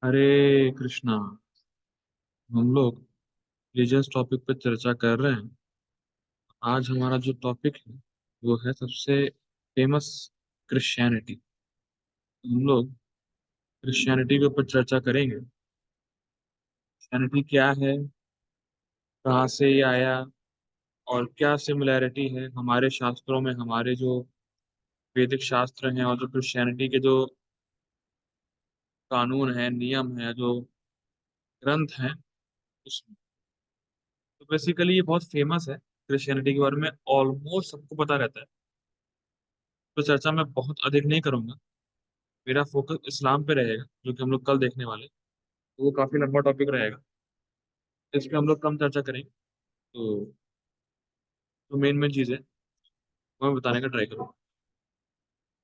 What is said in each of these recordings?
हरे कृष्णा। हम लोग religious topic पर चर्चा कर रहे हैं। आज हमारा जो टॉपिक है वो है सबसे फेमस क्रिश्चियनिटी। हम लोग क्रिश्चियनिटी के ऊपर चर्चा करेंगे। क्रिश्चियनिटी क्या है, कहाँ से ये आया और क्या सिमिलैरिटी है हमारे शास्त्रों में, हमारे जो वैदिक शास्त्र हैं और जो क्रिश्चियनिटी के जो कानून हैं, नियम हैं, जो ग्रंथ हैं उसमें। तो बेसिकली ये बहुत फेमस है। क्रिश्चियनिटी के बारे में ऑलमोस्ट सबको पता रहता है। तो चर्चा मैं बहुत अधिक नहीं करूंगा। मेरा फोकस इस्लाम पे रहेगा जो कि हम लोग कल देखने वाले हैं। तो वो काफी लंबा टॉपिक रहेगा। इस पे हम लोग कम चर्चा करेंगे। तो मेन मेन चीजें मैं बताने का ट्राई करूँगा।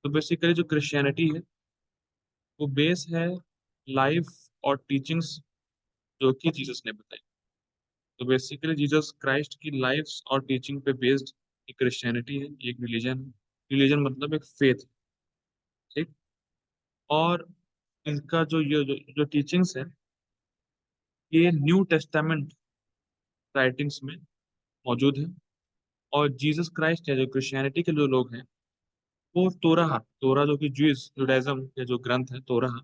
तो बेसिकली जो क्रिश्चियनिटी है वो बेस है लाइफ और टीचिंग्स जो कि जीसस ने बताई। तो बेसिकली जीसस क्राइस्ट की लाइफ और टीचिंग पे बेस्ड एक क्रिश्चियनिटी है, एक रिलीजन है। रिलीजन मतलब एक फेथ। ठीक। और इनका जो टीचिंग्स है ये न्यू टेस्टामेंट राइटिंग्स में मौजूद है। और जीसस क्राइस्ट है, जो क्रिश्चियनिटी के जो लोग हैं वो तोराह तोरा जो कि जुडाइज्म के जो ग्रंथ है तोराह।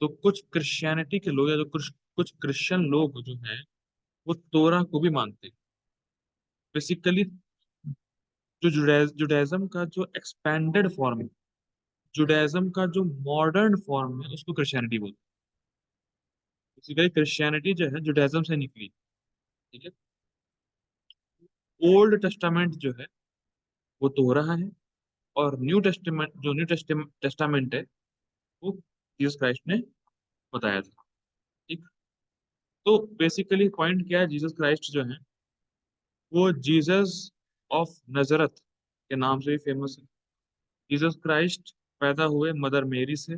तो कुछ क्रिश्चियनिटी के लोग या जो कुछ कुछ क्रिश्चियन लोग जो हैं वो तोराह को भी मानते हैं। बेसिकली जो जुडाइज्म का जो एक्सपेंडेड फॉर्म है, जुडाइज्म का जो मॉडर्न फॉर्म है उसको क्रिश्चियनिटी बोलते हैं। बेसिकली क्रिश्चियनिटी जो है जुडाइज्म से निकली। ठीक है। ओल्ड टेस्टामेंट जो है वो तोराह है। और न्यू टेस्टामेंट है वो जीसस क्राइस्ट ने बताया था। ठीक। तो बेसिकली पॉइंट क्या है, जीसस क्राइस्ट जो है वो जीसस ऑफ नजरत के नाम से भी फेमस है। जीसस क्राइस्ट पैदा हुए मदर मेरी से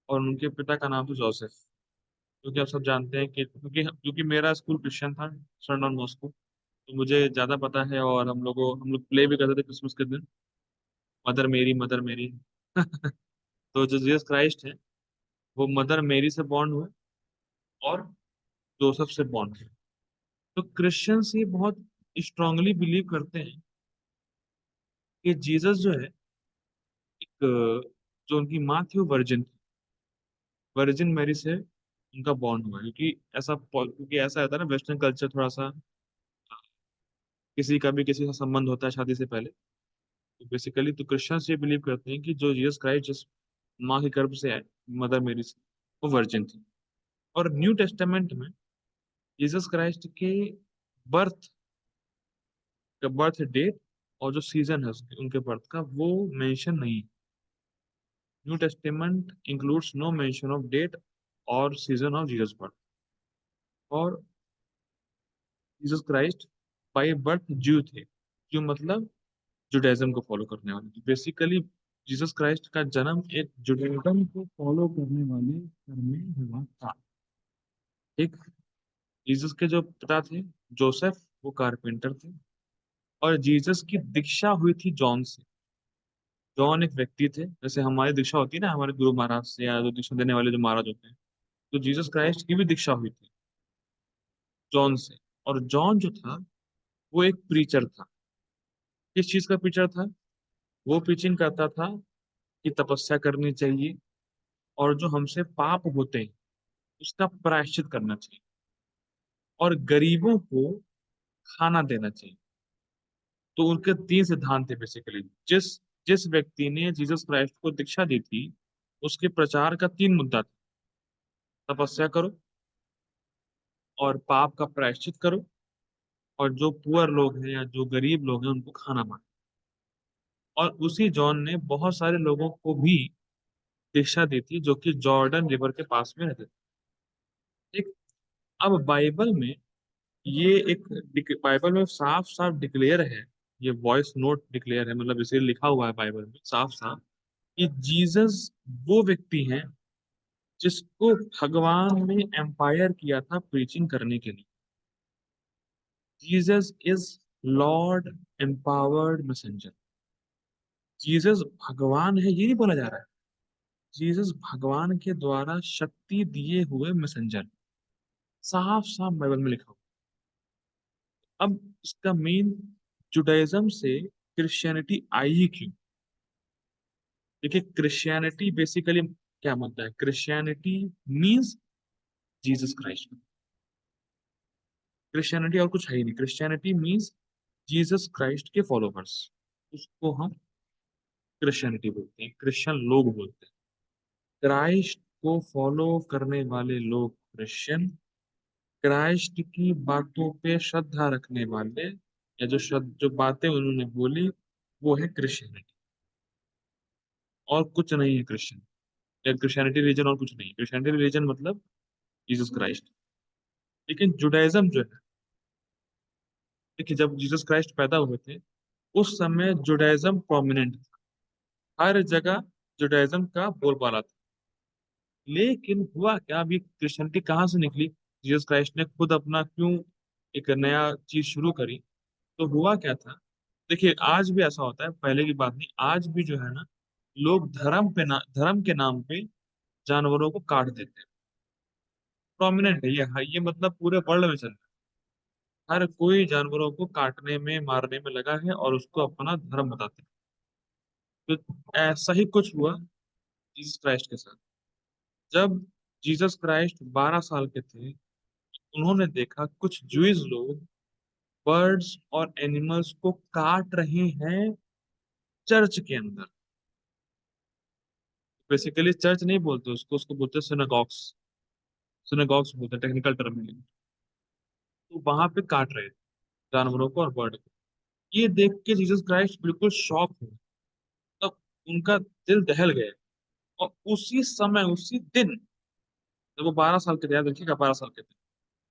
और उनके पिता का नाम था जोसेफ। क्योंकि आप सब जानते हैं कि क्योंकि मेरा स्कूल क्रिश्चियन था, सन डॉन बॉस्को। तो मुझे ज्यादा पता है। और हम लोग प्ले भी करते थे क्रिसमस के दिन, मदर मेरी मदर मेरी। तो जो जीसस क्राइस्ट है वो मदर मेरी से बॉर्न हुए और जोसेफ से बॉर्न हुए। तो क्रिश्चियंस ये बहुत स्ट्रांगली बिलीव करते हैं कि जीसस जो है एक जो उनकी माँ थी वो वर्जिन थी। वर्जिन मैरी से उनका बॉन्ड हुआ है। क्योंकि ऐसा होता है ना, वेस्टर्न कल्चर थोड़ा सा किसी का भी किसी का संबंध होता है शादी से पहले। तो बेसिकली तो क्रिश्चियंस ये बिलीव करते हैं कि जो जीसस क्राइस्ट जिस माँ के गर्भ से आए, मदर मेरी से, वो वर्जिन थी। और न्यू टेस्टामेंट में जीसस क्राइस्ट के बर्थ का बर्थ डेट और जो सीजन है उनके बर्थ का वो मेंशन नहीं है। New Testament includes no mention of date और सीजन ऑफ जीसस बर्थ। और Jesus Christ by birth Jew थे। ज्यू मतलब जुडाइज्म को फॉलो करने वाले। बेसिकली जीसस क्राइस्ट का जन्म एक जुडाइज्म को फॉलो करने वाले घर में हुआ था। एक जीसस के जो पिता थे जोसेफ, वो कारपेंटर थे। और जीसस की दीक्षा हुई थी जॉन से। जॉन एक व्यक्ति थे, जैसे हमारी दीक्षा होती है ना हमारे गुरु महाराज से, या जो दीक्षा देने वाले जो महाराज होते हैं। तो जीसस क्राइस्ट की भी दीक्षा हुई थी जॉन से। और जॉन जो था वो एक प्रीचर था। किस चीज का प्रीचर था? वो प्रीचिंग करता था कि तपस्या करनी चाहिए और जो हमसे पाप होते हैं उसका प्रायश्चित करना चाहिए और गरीबों को खाना देना चाहिए। तो उनके तीन सिद्धांत थे बेसिकली। जिस जिस व्यक्ति ने जीसस क्राइस्ट को दीक्षा दी थी उसके प्रचार का तीन मुद्दा था। तपस्या करो और पाप का प्रायश्चित करो और जो पुअर लोग हैं या जो गरीब लोग हैं उनको खाना बांटो। और उसी जॉन ने बहुत सारे लोगों को भी दीक्षा दी थी जो कि जॉर्डन रिवर के पास में रहते थे। ठीक। अब बाइबल में ये बाइबल में साफ साफ डिक्लेयर है, ये वॉइस नोट डिक्लेयर है, मतलब इसे लिखा हुआ है बाइबल में साफ साफ कि जीसस वो व्यक्ति हैं जिसको भगवान ने एम्पायर किया था प्रीचिंग करने के लिए। Jesus is Lord empowered messenger. Jesus भगवान है ये नहीं बोला जा रहा है। जीसस भगवान के द्वारा शक्ति दिए हुए मैसेंजर, साफ साफ बाइबल में लिखा हुआ। अब इसका मेन, जुडाइज्म से क्रिश्चियनिटी आई ही क्यों? देखिए, क्रिश्चियनिटी बेसिकली क्या मानता है? Christianity means Jesus Christ. Christianity और कुछ है ही नहीं। क्रिश्चियनिटी मीन्स जीसस क्राइस्ट के फॉलोवर्स, उसको हम क्रिश्चियनिटी बोलते हैं, क्रिश्चियन लोग बोलते हैं। क्राइस्ट को फॉलो करने वाले लोग क्रिश्चियन, क्राइस्ट की बातों पे श्रद्धा रखने वाले, या जो बातें उन्होंने बोली, वो है क्रिश्चियनिटी, और कुछ नहीं है क्रिश्चियन या क्रिश्चियनिटी रिलीजन, और कुछ नहीं। क्रिश्चियनिटी रिलीजन मतलब जीसस क्राइस्ट। लेकिन जुडाइज्म जो है, देखिए जब जीसस क्राइस्ट पैदा हुए थे उस समय जुडाइज्म प्रोमिनेंट था, हर जगह जुडाइज्म का बोलबाला था। लेकिन हुआ क्या, अभी क्रिश्चियनिटी कहाँ से निकली? जीसस क्राइस्ट ने खुद अपना क्यों एक नया चीज शुरू करी? तो हुआ क्या था, देखिए आज भी ऐसा होता है, पहले की बात नहीं, आज भी जो है ना, लोग धर्म के नाम पे जानवरों को काट देते हैं। प्रोमिनेंट है ये, हाँ, ये मतलब पूरे वर्ल्ड में चल रहा है। हर कोई जानवरों को काटने में मारने में लगा है और उसको अपना धर्म बताते हैं। तो ऐसा ही कुछ हुआ जीसस क्राइस्ट के साथ। जब जीसस क्राइस्ट 12 साल के थे, उन्होंने देखा कुछ जूइश लोग बर्ड्स और एनिमल्स को काट रहे हैं चर्च के अंदर। बेसिकली चर्च नहीं बोलते उसको, उसको बोलते हैं सिनागॉग्स। सिनागॉग्स बोलते हैं टेक्निकल टर्म में। तो वहां पे काट रहे थे जानवरों को और बर्ड को। ये देख के जीसस क्राइस्ट बिल्कुल शॉक हुए। तब उनका दिल दहल गया। और उसी समय, उसी दिन, जब वो 12 साल के थे, याद रखिएगा 12 साल के थे,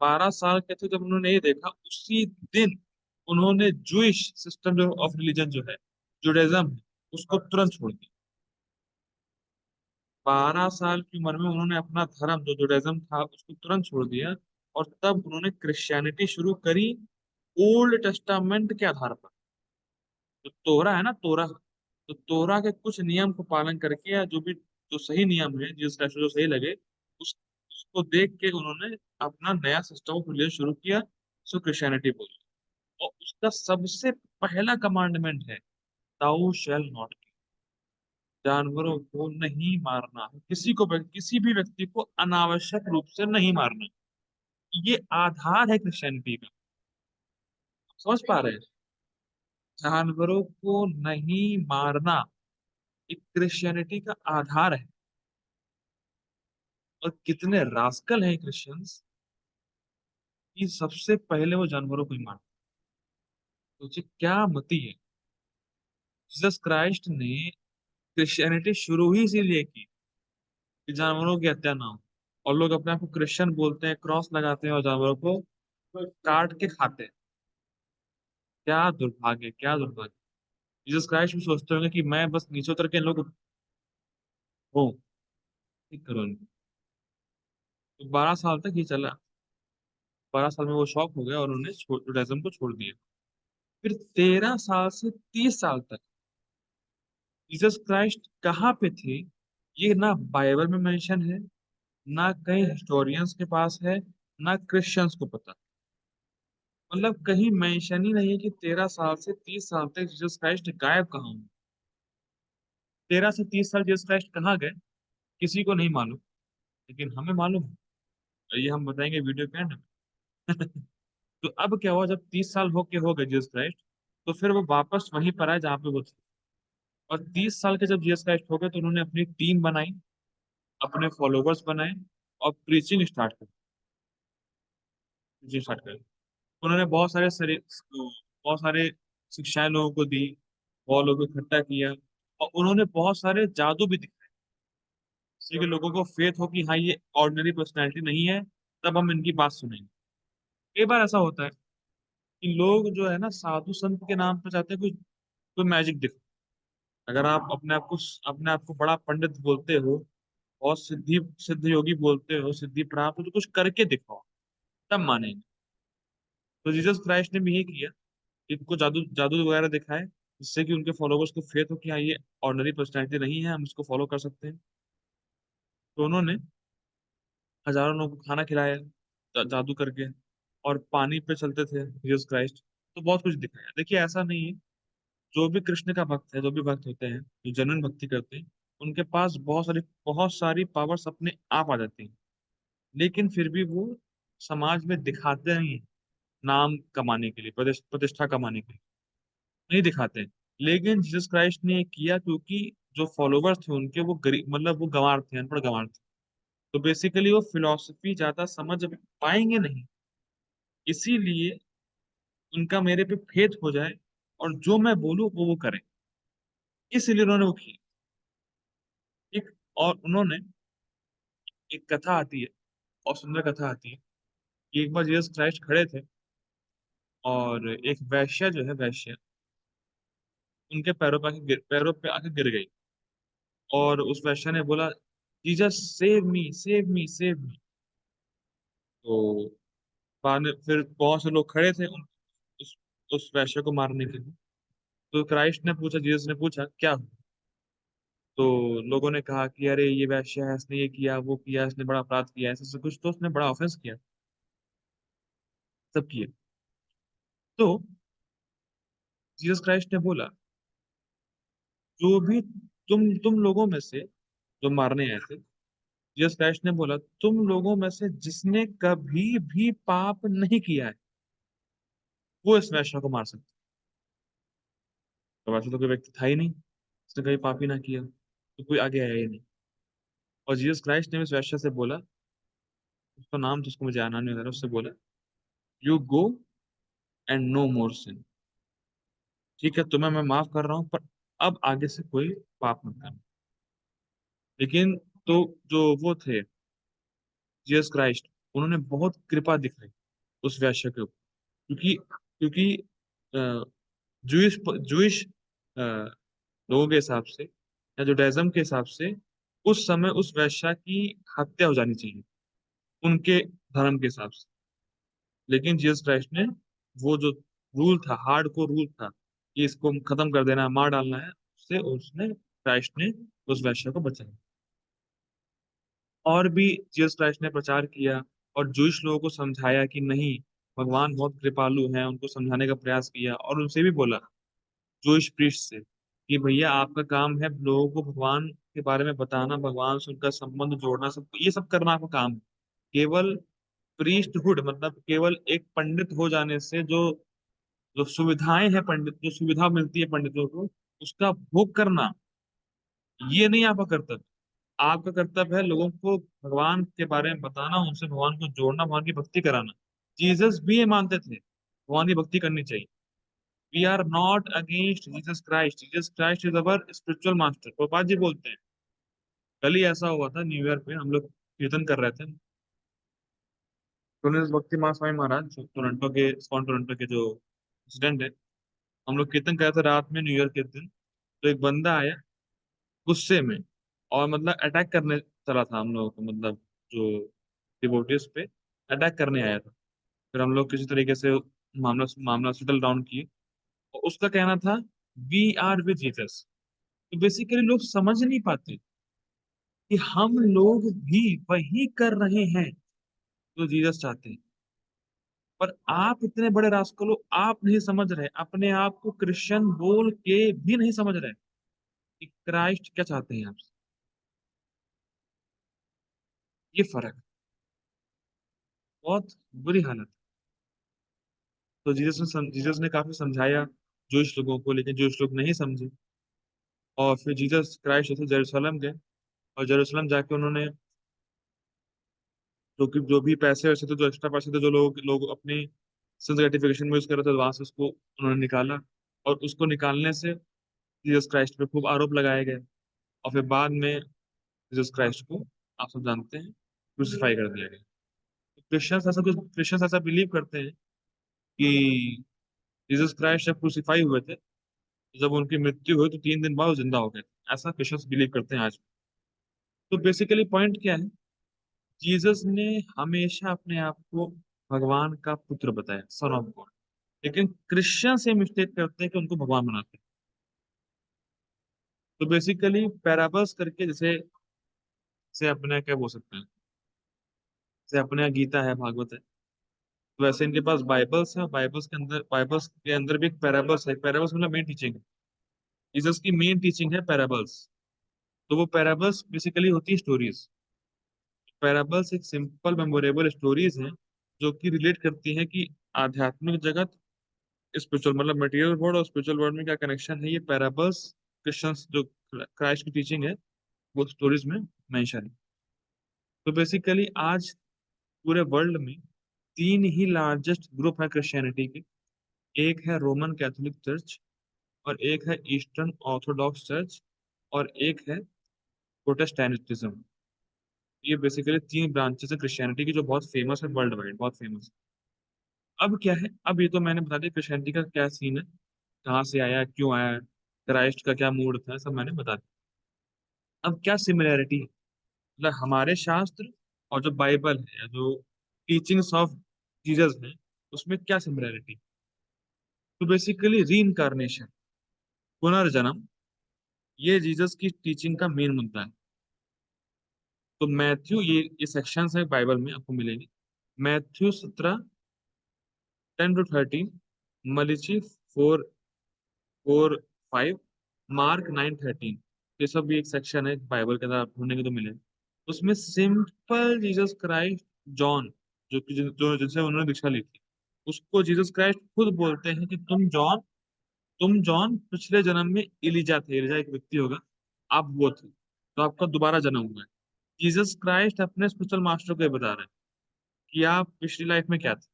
12 साल के थे जब उन्होंने ये देखा, उसी दिन उन्होंने जूइश सिस्टम जो ऑफ रिलीजन जो है, जुडाइज्म है, उसको तुरंत छोड़ दिया। 12 साल की उम्र में उन्होंने अपना धर्म जो जुडाइज्म था उसको तुरंत छोड़ दिया, और तब उन्होंने क्रिश्चियनिटी शुरू करी, ओल्ड टेस्टामेंट के आधार पर। जो तोरा है ना, तोरा, तो तोरा के कुछ नियम को पालन करके, या जो भी जो सही नियम है जिस टाइप से जो सही लगे, उस उसको देख के उन्होंने अपना नया सिस्टम ऑफ रिलीजन शुरू किया, उसको क्रिश्चियनिटी बोली। और उसका सबसे पहला कमांडमेंट है, ताऊ शैल नॉट। जानवरों को नहीं मारना, किसी भी व्यक्ति को अनावश्यक रूप से नहीं मारना। ये आधार है क्रिश्चियनिटी का। समझ पा रहे हैं? जानवरों को नहीं मारना एक क्रिश्चियनिटी का आधार है। और कितने रास्कल हैं क्रिश्चियंस कि सबसे पहले वो जानवरों को ही मारते। सोचिए क्या मति है। जीसस क्राइस्ट ने क्रिश्चियनिटी शुरू ही इसीलिए की कि जानवरों की हत्या ना हो। और लोग अपने आप को क्रिश्चियन बोलते हैं, क्रॉस लगाते हैं और जानवरों को काट के खाते हैं। क्या दुर्भाग्य, क्या दुर्भाग्य। जीसस क्राइस्ट भी सोचते होंगे कि मैं बस नीचे उतर के इन लोग हूँ, ठीक करो इनको। तो 12 साल तक ये चला। 12 साल में वो शॉक हो गया और उन्होंने जुडाइज्म को छोड़ दिया। फिर 13 साल से 30 साल तक जीसस क्राइस्ट कहाँ पे थे, ये ना बाइबल में मेंशन है, ना कहीं हिस्टोरियंस के पास है, ना क्रिश्चियंस को पता। मतलब कहीं मेंशन ही नहीं है कि 13 साल से 30 साल तक जीसस क्राइस्ट गायब कहाँ हुए। 13 से 30 साल जीसस क्राइस्ट कहाँ गए, किसी को नहीं मालूम, लेकिन हमें मालूम है। ये हम बताएंगे वीडियो के एंड में। तो अब क्या हुआ, जब 30 साल हो गए जीसस क्राइस्ट, तो फिर वो वापस वहीं पर आए जहाँ पे वो थे। और 30 साल के जब जीसस क्राइस्ट हो गए तो उन्होंने अपनी टीम बनाई, अपने फॉलोवर्स बनाए, और प्रीचिंग स्टार्ट करी। उन्होंने बहुत सारे शिक्षाएं लोगों को दी, बहुत लोगों को इकट्ठा किया, और उन्होंने बहुत सारे जादू भी दिखाए, जिससे कि लोगों को फेथ हो कि हाँ ये ऑर्डिनरी पर्सनैलिटी नहीं है, तब हम इनकी बात सुनेंगे। कई बार ऐसा होता है कि लोग जो है ना, साधु संत के नाम पर चाहते हैं कोई कोई मैजिक दिखे। अगर आप अपने आप को बड़ा पंडित बोलते हो, और सिद्ध योगी बोलते हो, सिद्धि प्राप्त हो, तो कुछ करके दिखाओ, तब मानेंगे। तो जीसस क्राइस्ट ने भी यही किया, कि इनको जादू जादू वगैरह दिखाए, जिससे कि उनके फॉलोवर्स को फेथ हो कि हाँ ये ऑर्डिनरी पर्सनैलिटी नहीं है, हम इसको फॉलो कर सकते हैं। तो उन्होंने हजारों लोगों को खाना खिलाया जादू करके, और पानी पे चलते थे जीसस क्राइस्ट। तो बहुत कुछ दिखाया। देखिए, ऐसा नहीं है, जो भी कृष्ण का भक्त है, जो भी भक्त होते हैं, जो जेन्युइन भक्ति करते हैं, उनके पास बहुत सारी पावर्स अपने आप आ जाती हैं। लेकिन फिर भी वो समाज में दिखाते नहीं हैं, नाम कमाने के लिए, प्रतिष्ठा कमाने के लिए नहीं दिखाते हैं। लेकिन जीसस क्राइस्ट ने ये किया क्योंकि जो फॉलोवर्स थे उनके, वो गरीब, मतलब वो गंवार थे, अनपढ़ गंवार थे। तो बेसिकली वो फिलोसफी ज्यादा समझ पाएंगे नहीं, इसीलिए उनका मेरे पे फेथ हो जाए, और जो मैं बोलूँ वो करें, इसलिए उन्होंने वो किया। एक, और उन्होंने, एक कथा आती है, और सुंदर कथा आती है, कि एक बार जीसस क्राइस्ट खड़े थे, और एक वैश्या जो है, वैश्या, उनके पैरों पे आके गिर गई। और उस वैश्या ने बोला, Jesus save me, save me, save me. तो बाद में फिर बहुत से लोग खड़े थे उस वैश्या को मारने के लिए। तो क्राइस्ट ने पूछा, जीसस ने पूछा, क्या हुआ? तो लोगों ने कहा कि अरे ये वैश्या है, इसने ये किया, वो किया, इसने बड़ा अपराध किया, ऐसा सब कुछ, तो उसने बड़ा ऑफेंस किया, सब किया। तो जीसस क्राइस्ट ने बोला, जो भी तुम लोगों में से जो मारने आए थे, जीसस क्राइस्ट ने बोला, तुम लोगों में से जिसने कभी भी पाप नहीं किया है, वो इस वैश्या को मार सकता है। तो वैसे तो कोई व्यक्ति था ही नहीं, उसने कभी पाप ही ना किया, तो कोई आगे आया ही नहीं। और जीसस क्राइस्ट ने उस वैश्या से बोला, उसका नाम तो उसको मुझे आना नहीं आ रहा, उससे बोला, यू गो एंड नो मोर सिन। ठीक है, तुम्हें मैं माफ कर रहा हूँ, पर अब आगे से कोई पाप मत करना। लेकिन तो जो वो थे, जीसस क्राइस्ट, उन्होंने बहुत कृपा दिखाई उस वैश्य के ऊपर, क्योंकि क्योंकि जूइश जूइश लोगों के हिसाब से, या जुडाइज्म के हिसाब से, उस समय उस वैश्या की हत्या हो जानी चाहिए, उनके धर्म के हिसाब से। लेकिन जीसस क्राइस्ट ने, वो जो रूल था, हार्ड को रूल था कि इसको खत्म कर देना है, मार डालना है, उससे उसने, क्राइस्ट ने उस वैश्य को बचाया। और भी जीसस क्राइस्ट ने प्रचार किया, और जूश लोगों को समझाया कि नहीं, भगवान बहुत कृपालु हैं, उनको समझाने का प्रयास किया, और उनसे भी बोला, जूश प्रीस्ट से, कि भैया आपका काम है लोगों को भगवान के बारे में बताना, भगवान से उनका संबंध जोड़ना, सब ये सब करना आपका काम है। केवल प्रीस्टहुड, मतलब केवल एक पंडित हो जाने से जो जो सुविधाएं हैं, पंडित जो सुविधा मिलती है पंडितों को, उसका भोग करना, ये नहीं आपका कर्तव्य। आपका कर्तव्य है लोगों को भगवान के बारे में बताना, उनसे भगवान को जोड़ना, भगवान की भक्ति कराना। जीसस भी ये मानते थे, भगवान की भक्ति करनी चाहिए। We are not against Jesus Christ, Jesus Christ is our spiritual master, Gopal ji बोलते हैं। कल ही ऐसा हुआ था, न्यू ईयर पे हम लोग कीर्तन कर रहे थे, पुण्य भक्ति महास्वामी महाराज, जो टोरंटो के, स्कॉन टोरंटो के जो प्रेसिडेंट है, हम लोग कीर्तन कर रहे थे रात में, न्यू ईयर के दिन। तो एक बंदा आया गुस्से में, और मतलब अटैक करने चला था हम लोगों को, मतलब जो डिवोटीज पे अटैक करने आया था। फिर हम लोग किसी तरीके से मामला मामला सेटल डाउन किए, और उसका कहना था, वी आर विद जीसस। तो बेसिकली लोग समझ नहीं पाते कि हम लोग भी वही कर रहे हैं जो जीसस चाहते हैं। पर आप इतने बड़े रास्कल हो, आप नहीं समझ रहे, अपने आप को क्रिश्चियन बोल के भी नहीं समझ रहे कि क्राइस्ट क्या चाहते हैं आपसे। ये फर्क है, बहुत बुरी हालत है। तो जीसस ने काफी समझाया जोश लोगों को, लेकिन जोश लोग नहीं समझे। और फिर जीसस क्राइस्ट जैसे जेरूसलम गए, और जेरूसलम जाके उन्होंने, जो भी पैसे वैसे थे, जो एक्स्ट्रा पैसे थे, जो लोग लोग अपनी सेंस ग्रेटिफिकेशन में यूज कर रहे थे, वहां से उसको उन्होंने निकाला। और उसको निकालने से जीसस क्राइस्ट पे खूब आरोप लगाए गए। और फिर बाद में जीसस क्राइस्ट को, आप सब जानते हैं, क्रूसीफाई कर दिया गया। क्रिश्चियंस ऐसा बिलीव करते हैं कि जीसस क्राइस्ट जब क्रूसीफाई हुए थे, जब उनकी मृत्यु हुई, तो 3 दिन बाद वो जिंदा हो गए थे, ऐसा क्रिश्चियंस बिलीव करते हैं आज। तो बेसिकली पॉइंट क्या है, जीसस ने हमेशा अपने आप को भगवान का पुत्र बताया, सन ऑफ गॉड। लेकिन क्रिश्चियन से मिस्टेक करते हैं कि उनको भगवान बनाते हैं। तो बेसिकली पैराबल्स करके, जैसे से अपने क्या बोल सकते हैं, से अपने यहाँ गीता है, भागवत है, तो वैसे इनके पास बाइबल्स है। बाइबल्स के अंदर भी एक पैराबल्स है। पैराबल्स मतलब मेन टीचिंग, जीसस की मेन टीचिंग है पैराबल्स। तो वो पैराबल्स बेसिकली होती है स्टोरीज। पैराबल्स एक सिंपल मेमोरेबल स्टोरीज हैं जो कि रिलेट करती हैं कि आध्यात्मिक जगत, स्पिरिचुअल मतलब मटेरियल वर्ल्ड और स्पिरिचुअल वर्ल्ड में क्या कनेक्शन है। ये पैराबल्स क्रिश्चियंस जो क्राइस्ट की टीचिंग है वो स्टोरीज में मेंशन है। तो बेसिकली आज पूरे वर्ल्ड में तीन ही लार्जेस्ट ग्रुप है क्रिश्चियनिटी के। एक है रोमन कैथोलिक चर्च, और एक है ईस्टर्न ऑर्थोडॉक्स चर्च, और एक है प्रोटेस्टेंटिज्म। ये बेसिकली तीन ब्रांचेस है क्रिश्चियनिटी की जो बहुत फेमस है, वर्ल्ड वाइड बहुत फेमस है। अब क्या है, अब ये तो मैंने बता दिया क्रिश्चियनिटी का क्या सीन है, कहाँ से आया, क्यों आया, क्राइस्ट का क्या मूड था, सब मैंने बता दिया। अब क्या सिमिलैरिटी है, मतलब हमारे शास्त्र और जो बाइबल है, जो टीचिंग्स ऑफ जीसस है, उसमें क्या सिमिलैरिटी। तो बेसिकली री इनकारनेशन, पुनर्जन्म, ये जीसस की टीचिंग का मेन मुद्दा है। तो मैथ्यू, ये सेक्शन है बाइबल में आपको मिलेंगे। Matthew 17:10-13, मलीची 4:4-5, mark 9:13। ये सब भी एक सेक्शन है बाइबल के अंदर, आप ढूंढेंगे तो मिलेगा। उसमें सिंपल जीसस क्राइस्ट, जॉन, जो कि जो जिनसे उन्होंने दीक्षा ली थी, उसको जीसस क्राइस्ट खुद बोलते हैं कि तुम जॉन पिछले जन्म में इलीजा थे। इलीजा एक व्यक्ति होगा, आप वो थे, तो आपका दोबारा जन्म हुआ है। जीसस क्राइस्ट अपने स्पिरिचुअल मास्टर को ये बता रहे हैं कि आप पिछली लाइफ में क्या थे।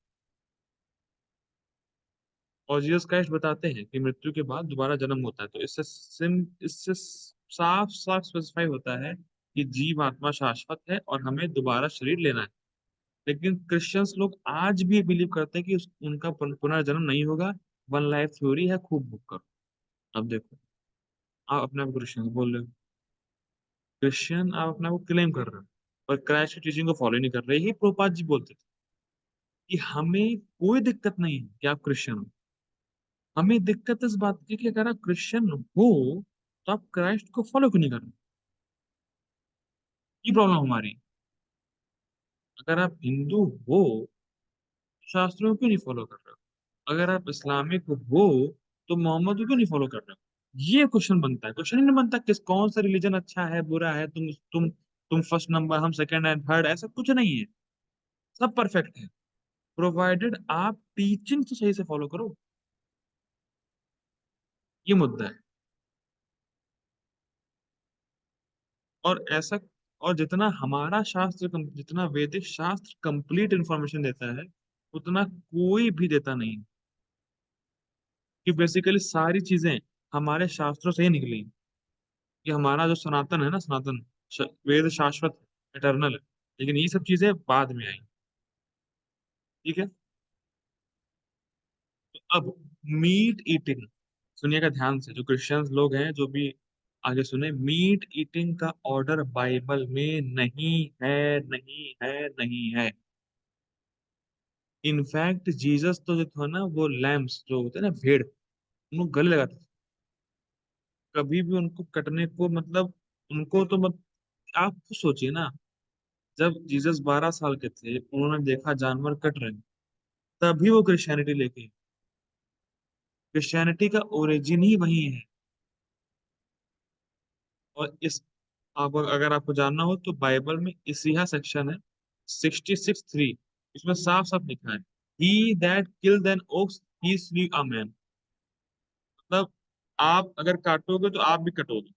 और जीसस क्राइस्ट बताते हैं कि मृत्यु के बाद दोबारा जन्म होता है। तो इससे साफ साफ स्पेसिफाई होता है कि जीव आत्मा शाश्वत है और हमें दोबारा शरीर लेना है। लेकिन क्रिश्चियंस लोग आज भी बिलीव करते हैं कि उनका पुनर्जन्म नहीं होगा। वन लाइफ थ्योरी है, खूब बुक करो। अब देखो, आप अपने आप क्रिश्चियन बोल रहे हो, क्रिश्चियन आप अपने आप को क्लेम कर रहे हो, पर क्राइस्ट की टीचिंग को फॉलो नहीं कर रहे। ही प्रोपात जी बोलते थे कि हमें कोई दिक्कत नहीं है कि आप क्रिश्चियन हो, हमें दिक्कत इस बात की कि अगर आप क्रिश्चियन हो तो आप क्राइस्ट को फॉलो क्यों नहीं कर रहे। ये प्रॉब्लम हमारी। अगर आप हिंदू हो, शास्त्रों को क्यों नहीं फॉलो कर रहे हो। अगर आप इस्लामिक हो तो मोहम्मद को क्यों नहीं फॉलो कर रहे हो। ये क्वेश्चन बनता है। क्वेश्चन ही नहीं बनता किस कौन सा रिलीजन अच्छा है बुरा है, तुम फर्स्ट नंबर, हम सेकंड एंड थर्ड, ऐसा कुछ नहीं है। सब परफेक्ट है, प्रोवाइडेड आप टीचिंग तो सही से फॉलो करो। ये मुद्दा है। और ऐसा, और जितना हमारा जितना वैदिक शास्त्र कंप्लीट इंफॉर्मेशन देता है, उतना कोई भी देता नहीं है। कि बेसिकली सारी चीजें हमारे शास्त्रों से ही निकली हैं। कि हमारा जो सनातन है ना, सनातन वेद शाश्वत इटर्नल है, लेकिन ये सब चीजें बाद में आई। ठीक है। तो अब मीट ईटिंग, सुनिएगा ध्यान से, जो क्रिश्चियंस लोग हैं जो भी, आगे सुने, मीट ईटिंग का ऑर्डर बाइबल में नहीं है, नहीं है, नहीं है। इनफैक्ट जीसस तो जो था ना, वो लैम्स जो होते हैं ना, भेड़, उनको गले लगाते थे। कभी भी उनको कटने को मतलब, उनको तो मत, आप खुद सोचिए ना, जब जीसस 12 साल के थे, उन्होंने देखा जानवर कट रहे हैं, तभी वो क्रिश्चियनिटी लेके, क्रिश्चियनिटी का ओरिजिन ही वही है। और इस, आप अगर आपको जानना हो तो बाइबल में इसिहा सेक्शन है 66:3, इसमें साफ साफ लिखा है, he that killed an ox he slew a man. मतलब आप अगर काटोगे तो आप भी कटोगे।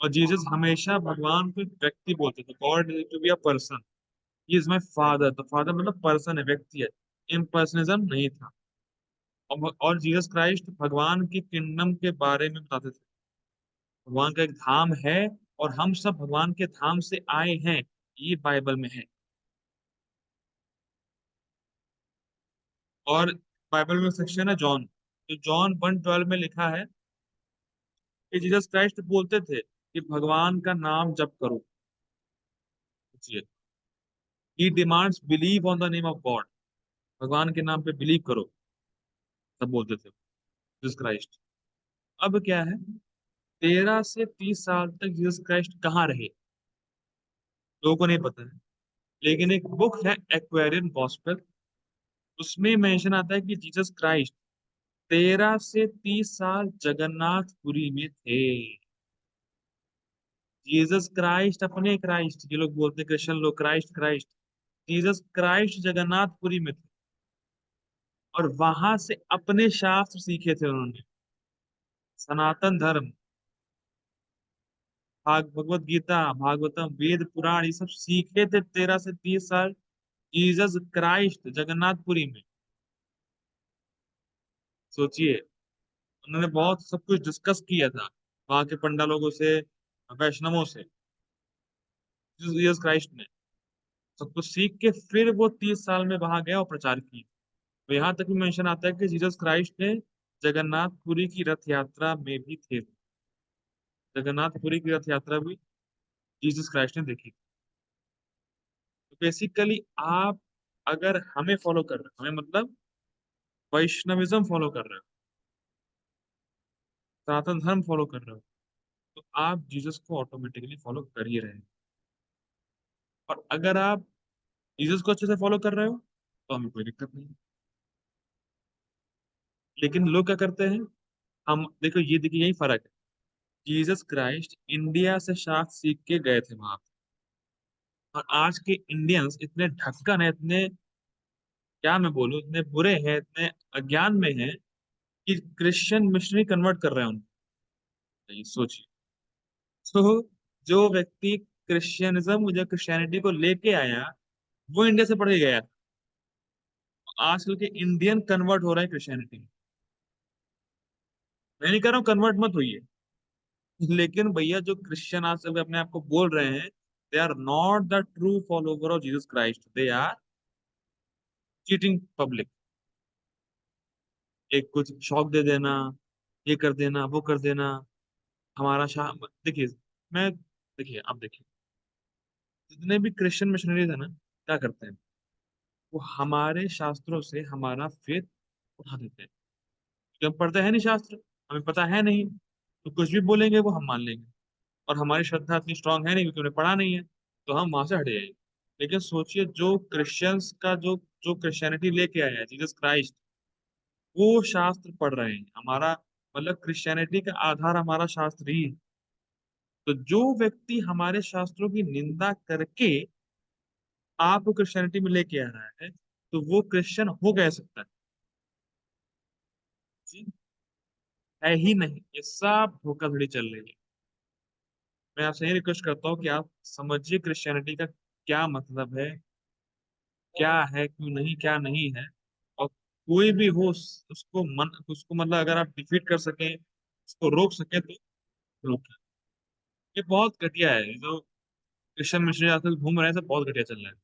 और जीसस हमेशा भगवान को एक व्यक्ति बोलते थे, God to be a person, he is my father. तो फादर मतलब पर्सन है, व्यक्ति है, इम्पर्सनिज्म नहीं था। और जीसस क्राइस्ट भगवान की किंगडम के बारे में बताते थे। भगवान का एक धाम है और हम सब भगवान के धाम से आए हैं, ये बाइबल में है। और बाइबल में सेक्शन है जॉन, तो जॉन 1:12 में लिखा है कि जीसस क्राइस्ट बोलते थे कि भगवान का नाम जप करो। He demands believe on the name of God, भगवान के नाम पे बिलीव करो, सब बोलते थे जीसस क्राइस्ट। अब क्या है, 13 से 30 साल तक जीसस क्राइस्ट कहाँ रहे। लोगों को नहीं पता है। लेकिन एक बुक है एक्वेरियन गॉस्पेल, उसमें मेंशन आता है कि जीसस क्राइस्ट 13 से 30 साल जगन्नाथपुरी में थे। जीसस क्राइस्ट, अपने क्राइस्ट, ये लोग बोलते हैं क्रिश्चियन लोग Christ Christ, Jesus Christ Jagannathpuri में थे, और वहां से अपने शास्त्र सीखे थे उन्होंने। सनातन धर्म, भगवत गीता, भागवतम, वेद पुराण, ये सब सीखे थे 13 से 30 साल जीसस क्राइस्ट जगन्नाथपुरी में। सोचिए, उन्होंने बहुत सब कुछ डिस्कस किया था वहां के पंडा लोगों से, वैष्णवों से, जीसस क्राइस्ट ने सब कुछ सीख के फिर वो 30 साल में वहां गया और प्रचार किया। तो यहाँ तक भी मेंशन आता है कि जीसस क्राइस्ट ने जगन्नाथपुरी की रथ यात्रा में भी थे। जगन्नाथपुरी की रथ यात्रा भी जीसस क्राइस्ट ने देखी। तो बेसिकली आप अगर हमें फॉलो कर रहे हो, हमें मतलब वैष्णविज्म फॉलो कर रहे हो, सनातन धर्म फॉलो कर रहे हो, तो आप जीसस को ऑटोमेटिकली फॉलो कर ही रहे हैं। और अगर आप जीसस को अच्छे से फॉलो कर रहे हो तो हमें कोई दिक्कत नहीं। लेकिन लोग क्या करते हैं, हम देखो, ये देखिए यही फर्क है। जीसस क्राइस्ट इंडिया से शास्त्र सीख के गए थे वहां पे, और आज के इंडियंस इतने ढक्कन है, इतने, क्या मैं बोलूं, इतने बुरे हैं, इतने अज्ञान में हैं कि क्रिश्चियन मिशनरी कन्वर्ट कर रहे हैं उनको। ये सोचिए। तो जो व्यक्ति क्रिश्चियनिज्म या क्रिश्चियनिटी को लेके आया, वो इंडिया से पढ़ के गया। आजकल के इंडियन कन्वर्ट हो रहे हैं क्रिश्चियनिटी में। मैं नहीं कह रहा हूँ कन्वर्ट मत होइए, लेकिन भैया जो क्रिश्चियन आज तक अपने आप को बोल रहे हैं, they are not the true follower of Jesus Christ, they are cheating public. एक कुछ शौक दे देना, ये कर देना, वो कर देना, हमारा शाह, देखिए, मैं, देखिए आप देखिए, जितने भी क्रिश्चियन मिशनरीज है ना, क्या करते हैं, वो हमारे शास्त्रों से हमारा फेथ उठा देते हैं। क्योंकि हम पढ़ते हैं नहीं शास्त्र, हमें पता है नहीं, तो कुछ भी बोलेंगे वो हम मान लेंगे। और हमारी श्रद्धा इतनी स्ट्रांग है नहीं क्योंकि उन्हें पढ़ा नहीं है, तो हम वहां से हट जाएंगे। लेकिन सोचिए, जो क्रिश्चियंस का जो जो क्रिश्चियनिटी लेके आया है जीसस क्राइस्ट, वो शास्त्र पढ़ रहे हैं। हमारा मतलब क्रिश्चियनिटी का आधार हमारा शास्त्र ही है। तो जो व्यक्ति हमारे शास्त्रों की निंदा करके आपको क्रिश्चियनिटी में लेके आ रहा है, तो वो क्रिश्चियन हो कह सकता है? जी, है ही नहीं। ये सब धोखाधड़ी चल रही है। मैं आपसे ये रिक्वेस्ट करता हूँ कि आप समझिए क्रिश्चियनिटी का क्या मतलब है, क्या है, क्यों नहीं, क्या नहीं है। और कोई भी हो उसको मतलब अगर आप डिफीट कर सकें, उसको रोक सकें, तो रोकें। ये बहुत घटिया है, ये जो क्रिश्चियन मिशनरी आजकल घूम रहे हैं, सब बहुत घटिया चल रहा है।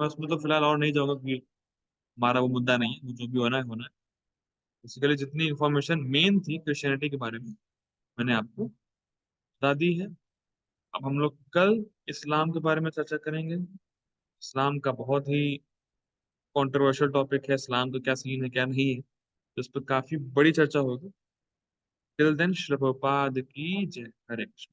मैं उसमें तो फिलहाल और नहीं जाऊंगा, क्योंकि हमारा वो मुद्दा नहीं है, वो जो भी होना है होना है। बेसिकली जितनी इंफॉर्मेशन मेन थी क्रिश्चियनिटी के बारे में, मैंने आपको बता दी है। अब हम लोग कल इस्लाम के बारे में चर्चा करेंगे। इस्लाम का बहुत ही कंट्रोवर्शियल टॉपिक है, इस्लाम का क्या सीन है क्या नहीं है, तो इस पर काफी बड़ी चर्चा होगी। टिल देन, श्री प्रभुपाद की जय। हरे कृष्ण।